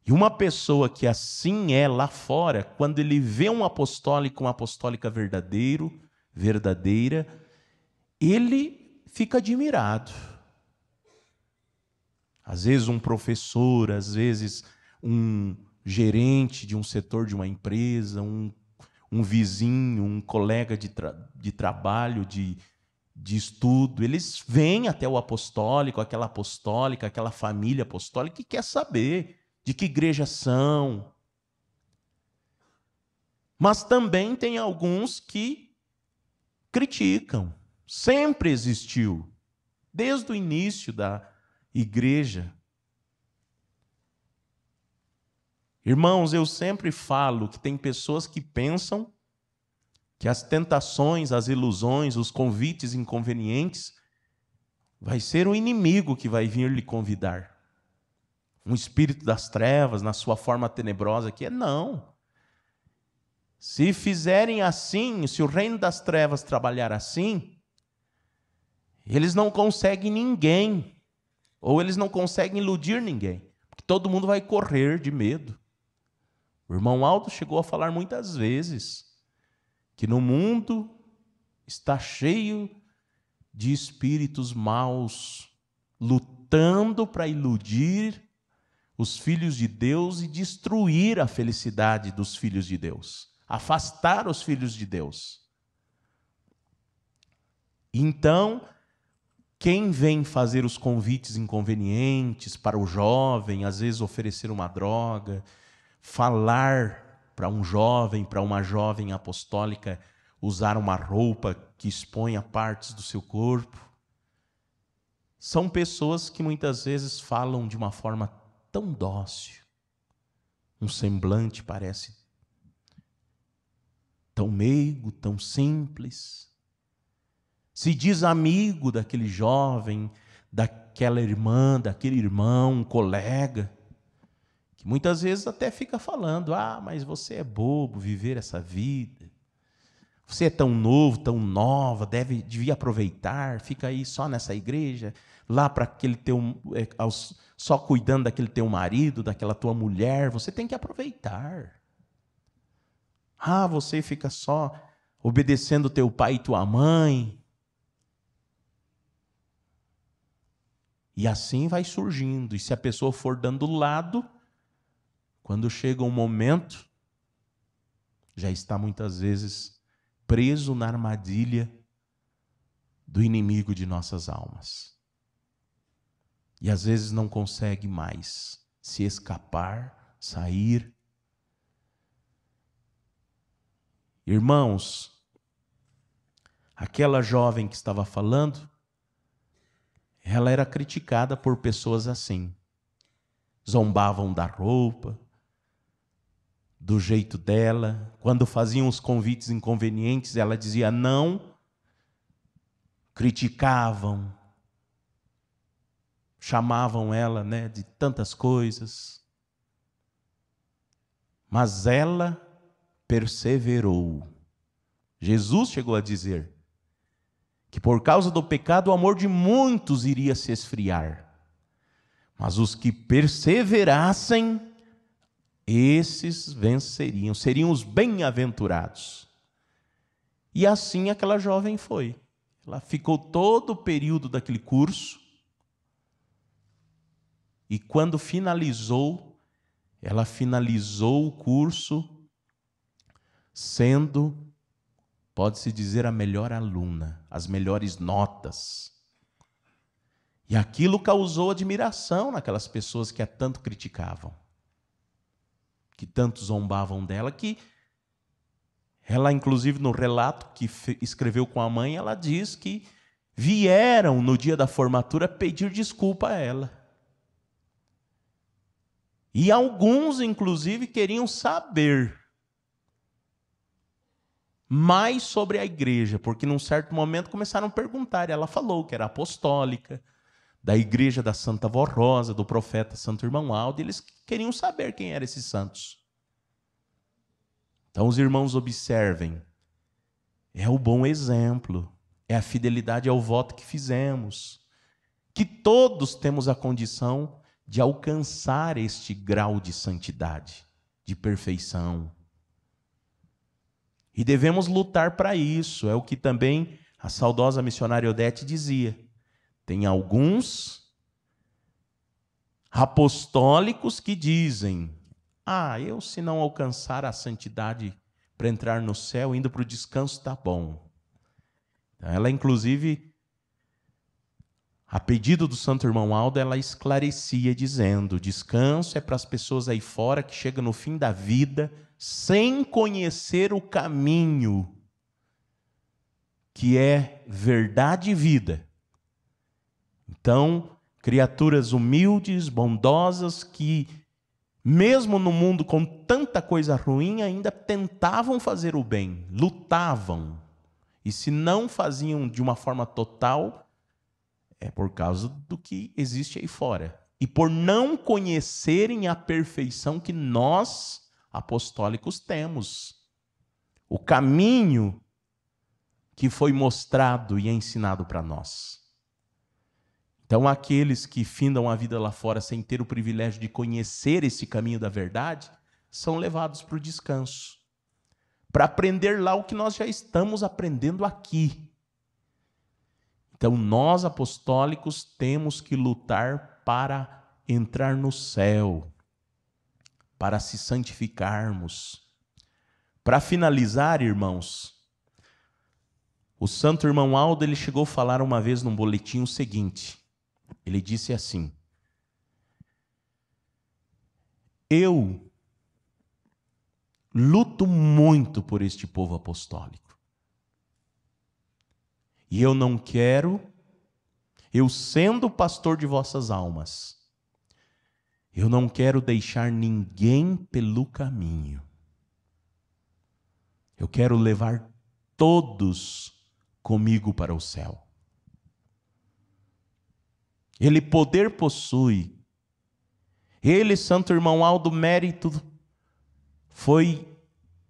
E uma pessoa que assim é lá fora, quando ele vê um apostólico, uma apostólica verdadeira, ele fica admirado. Às vezes um professor, às vezes um gerente de um setor de uma empresa, um vizinho, um colega de trabalho, de estudo, eles vêm até o apostólico, aquela apostólica, aquela família apostólica que quer saber de que igreja são. Mas também tem alguns que criticam. Sempre existiu, desde o início da igreja. Irmãos, eu sempre falo que tem pessoas que pensam que as tentações, as ilusões, os convites inconvenientes, vai ser o inimigo que vai vir lhe convidar. Um espírito das trevas, na sua forma tenebrosa, que é não. Se fizerem assim, se o reino das trevas trabalhar assim, eles não conseguem ninguém, ou eles não conseguem iludir ninguém, porque todo mundo vai correr de medo. O irmão Aldo chegou a falar muitas vezes que no mundo está cheio de espíritos maus, lutando para iludir os filhos de Deus e destruir a felicidade dos filhos de Deus, afastar os filhos de Deus. Então, quem vem fazer os convites inconvenientes para o jovem, às vezes oferecer uma droga, falar para um jovem, para uma jovem apostólica, usar uma roupa que exponha partes do seu corpo, são pessoas que muitas vezes falam de uma forma tão dócil, um semblante parece tão meigo, tão simples, se diz amigo daquele jovem, daquela irmã, daquele irmão, um colega, que muitas vezes até fica falando, mas você é bobo viver essa vida, você é tão novo, tão nova, devia aproveitar, fica aí só nessa igreja, lá para aquele só cuidando daquele teu marido, daquela tua mulher, você tem que aproveitar. Você fica só obedecendo teu pai e tua mãe. E assim vai surgindo, e se a pessoa for dando lado, quando chega um momento, já está muitas vezes preso na armadilha do inimigo de nossas almas. E às vezes não consegue mais se escapar, sair. Irmãos, aquela jovem que estava falando, ela era criticada por pessoas assim. Zombavam da roupa, do jeito dela. Quando faziam os convites inconvenientes, ela dizia não. Criticavam, chamavam ela, de tantas coisas. Mas ela perseverou. Jesus chegou a dizer que por causa do pecado o amor de muitos iria se esfriar. Mas os que perseverassem, esses venceriam, seriam os bem-aventurados. E assim aquela jovem foi. Ela ficou todo o período daquele curso. E quando finalizou, ela finalizou o curso sendo, pode-se dizer, a melhor aluna, as melhores notas. E aquilo causou admiração naquelas pessoas que a tanto criticavam, que tanto zombavam dela, que ela, inclusive, no relato que escreveu com a mãe, ela diz que vieram no dia da formatura pedir desculpa a ela. E alguns, inclusive, queriam saber mais sobre a igreja, porque num certo momento começaram a perguntar. Ela falou que era apostólica, da igreja da Santa Vó Rosa, do profeta Santo Irmão Aldo, e eles queriam saber quem eram esses santos. Então os irmãos observem, é o bom exemplo, é a fidelidade ao voto que fizemos, que todos temos a condição de alcançar este grau de santidade, de perfeição. E devemos lutar para isso, é o que também a saudosa missionária Odete dizia. Tem alguns apostólicos que dizem, eu se não alcançar a santidade para entrar no céu, indo para o descanso está bom. Então, ela, inclusive, a pedido do Santo Irmão Aldo, ela esclarecia dizendo, descanso é para as pessoas aí fora que chegam no fim da vida sem conhecer o caminho, que é verdade e vida. Então, criaturas humildes, bondosas, que mesmo no mundo com tanta coisa ruim, ainda tentavam fazer o bem, lutavam. E se não faziam de uma forma total, é por causa do que existe aí fora. E por não conhecerem a perfeição que nós, apostólicos, temos. O caminho que foi mostrado e ensinado para nós. Então, aqueles que findam a vida lá fora sem ter o privilégio de conhecer esse caminho da verdade, são levados para o descanso, para aprender lá o que nós já estamos aprendendo aqui. Então, nós apostólicos temos que lutar para entrar no céu, para se santificarmos. Para finalizar, irmãos, o Santo Irmão Aldo, ele chegou a falar uma vez num boletim o seguinte. Ele disse assim: eu luto muito por este povo apostólico. E eu não quero, eu sendo pastor de vossas almas, eu não quero deixar ninguém pelo caminho. Eu quero levar todos comigo para o céu. Ele poder possui. Ele, Santo Irmão Aldo, mérito, foi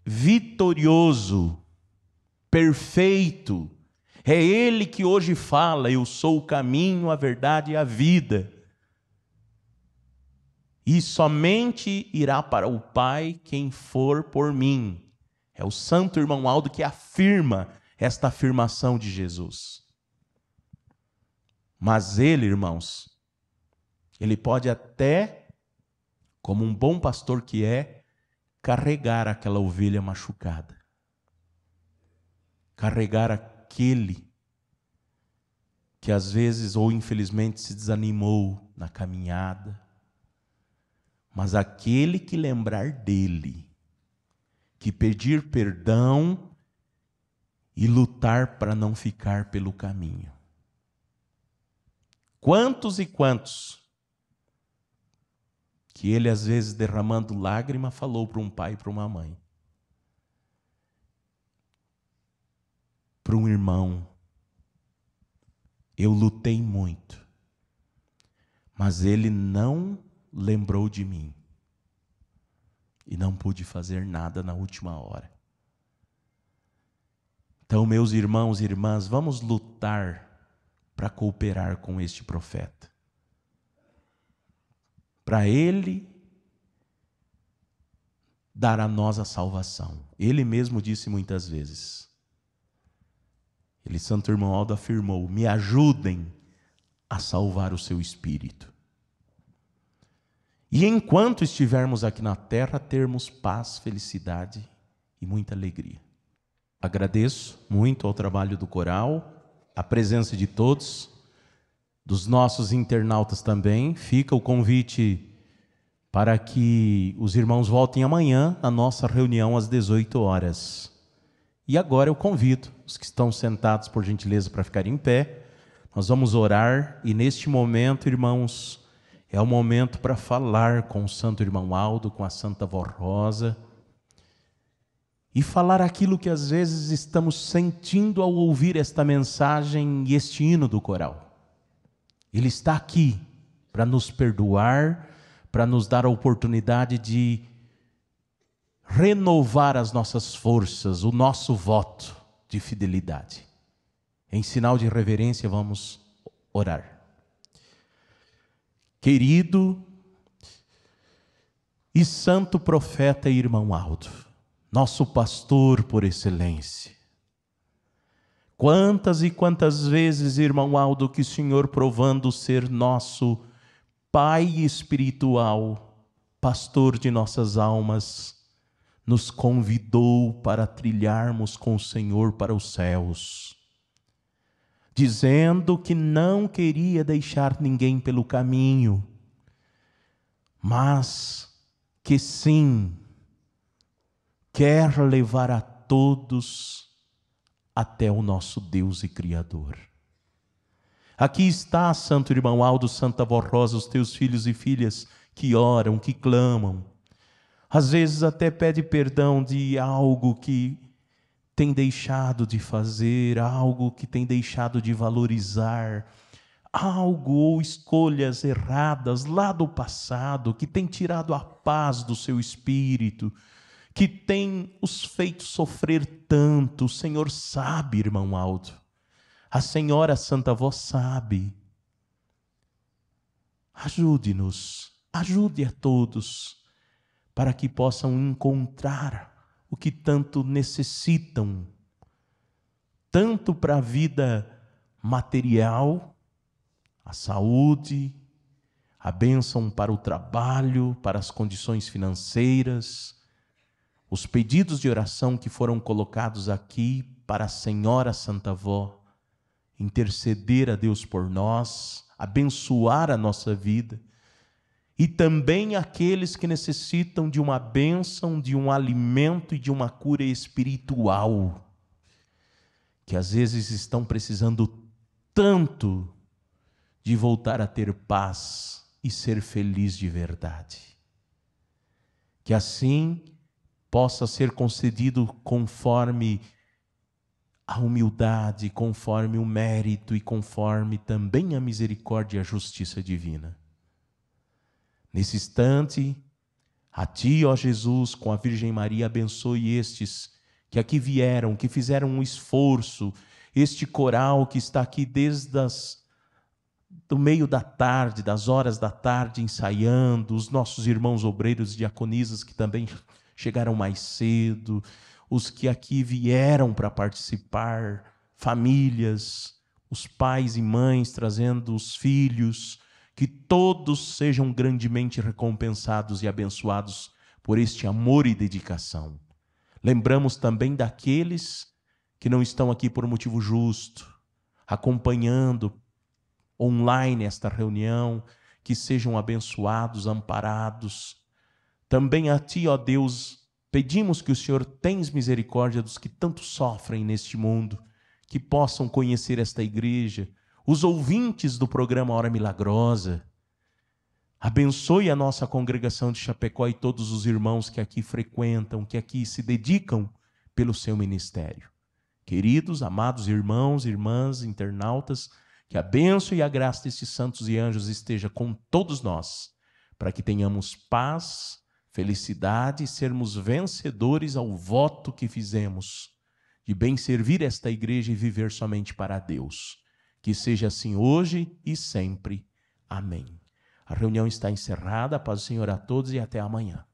vitorioso, perfeito. É Ele que hoje fala, eu sou o caminho, a verdade e a vida. E somente irá para o Pai quem for por mim. É o Santo Irmão Aldo que afirma esta afirmação de Jesus. Mas ele, irmãos, ele pode até, como um bom pastor que é, carregar aquela ovelha machucada. Carregar aquele que às vezes ou infelizmente se desanimou na caminhada. Mas aquele que lembrar dele, que pedir perdão e lutar para não ficar pelo caminho. Quantos e quantos que ele, às vezes, derramando lágrima, falou para um pai e para uma mãe, para um irmão: eu lutei muito, mas ele não lembrou de mim e não pude fazer nada na última hora. Então, meus irmãos e irmãs, vamos lutar para cooperar com este profeta, para ele dar a nós a salvação. Ele mesmo disse muitas vezes, Santo Irmão Aldo afirmou: me ajudem a salvar o seu espírito. E enquanto estivermos aqui na terra, termos paz, felicidade e muita alegria. Agradeço muito ao trabalho do coral, a presença de todos, dos nossos internautas também. Fica o convite para que os irmãos voltem amanhã à nossa reunião às 18 horas. E agora eu convido os que estão sentados, por gentileza, para ficarem em pé. Nós vamos orar e neste momento, irmãos, é o momento para falar com o Santo Irmão Aldo, com a Santa Vó Rosa, e falar aquilo que às vezes estamos sentindo ao ouvir esta mensagem e este hino do coral. Ele está aqui para nos perdoar, para nos dar a oportunidade de renovar as nossas forças, o nosso voto de fidelidade. Em sinal de reverência, vamos orar. Querido e santo profeta e irmão Aldo, nosso pastor por excelência, quantas e quantas vezes, irmão Aldo, que o Senhor, provando ser nosso Pai espiritual, pastor de nossas almas, nos convidou para trilharmos com o Senhor para os céus, dizendo que não queria deixar ninguém pelo caminho, mas que sim, quer levar a todos até o nosso Deus e Criador. Aqui está, Santo Irmão Aldo, Santa Vó Rosa, os teus filhos e filhas que oram, que clamam. Às vezes até pede perdão de algo que tem deixado de fazer, algo que tem deixado de valorizar, algo ou escolhas erradas lá do passado que tem tirado a paz do seu espírito, que tem os feito sofrer tanto. O Senhor sabe, irmão Aldo. A Senhora Santa Vó sabe. Ajude-nos, ajude a todos, para que possam encontrar o que tanto necessitam, tanto para a vida material, a saúde, a bênção para o trabalho, para as condições financeiras, os pedidos de oração que foram colocados aqui para a Senhora Santa Vó, interceder a Deus por nós, abençoar a nossa vida, e também aqueles que necessitam de uma bênção, de um alimento e de uma cura espiritual, que às vezes estão precisando tanto de voltar a ter paz e ser feliz de verdade. Que assim possa ser concedido conforme a humildade, conforme o mérito e conforme também a misericórdia e a justiça divina. Nesse instante, a Ti, ó Jesus, com a Virgem Maria, abençoe estes que aqui vieram, que fizeram um esforço, este coral que está aqui desde do meio da tarde, das horas da tarde, ensaiando, os nossos irmãos obreiros diaconisas que também chegaram mais cedo, os que aqui vieram para participar, famílias, os pais e mães trazendo os filhos, que todos sejam grandemente recompensados e abençoados por este amor e dedicação. Lembramos também daqueles que não estão aqui por motivo justo, acompanhando online esta reunião, que sejam abençoados, amparados. Também a Ti, ó Deus, pedimos que o Senhor tenhas misericórdia dos que tanto sofrem neste mundo, que possam conhecer esta igreja, os ouvintes do programa Hora Milagrosa. Abençoe a nossa congregação de Chapecó e todos os irmãos que aqui frequentam, que aqui se dedicam pelo seu ministério. Queridos, amados irmãos, irmãs, internautas, que a bênção e a graça desses santos e anjos esteja com todos nós, para que tenhamos paz, felicidade e sermos vencedores ao voto que fizemos de bem servir esta igreja e viver somente para Deus. Que seja assim hoje e sempre. Amém. A reunião está encerrada. Paz do Senhor a todos e até amanhã.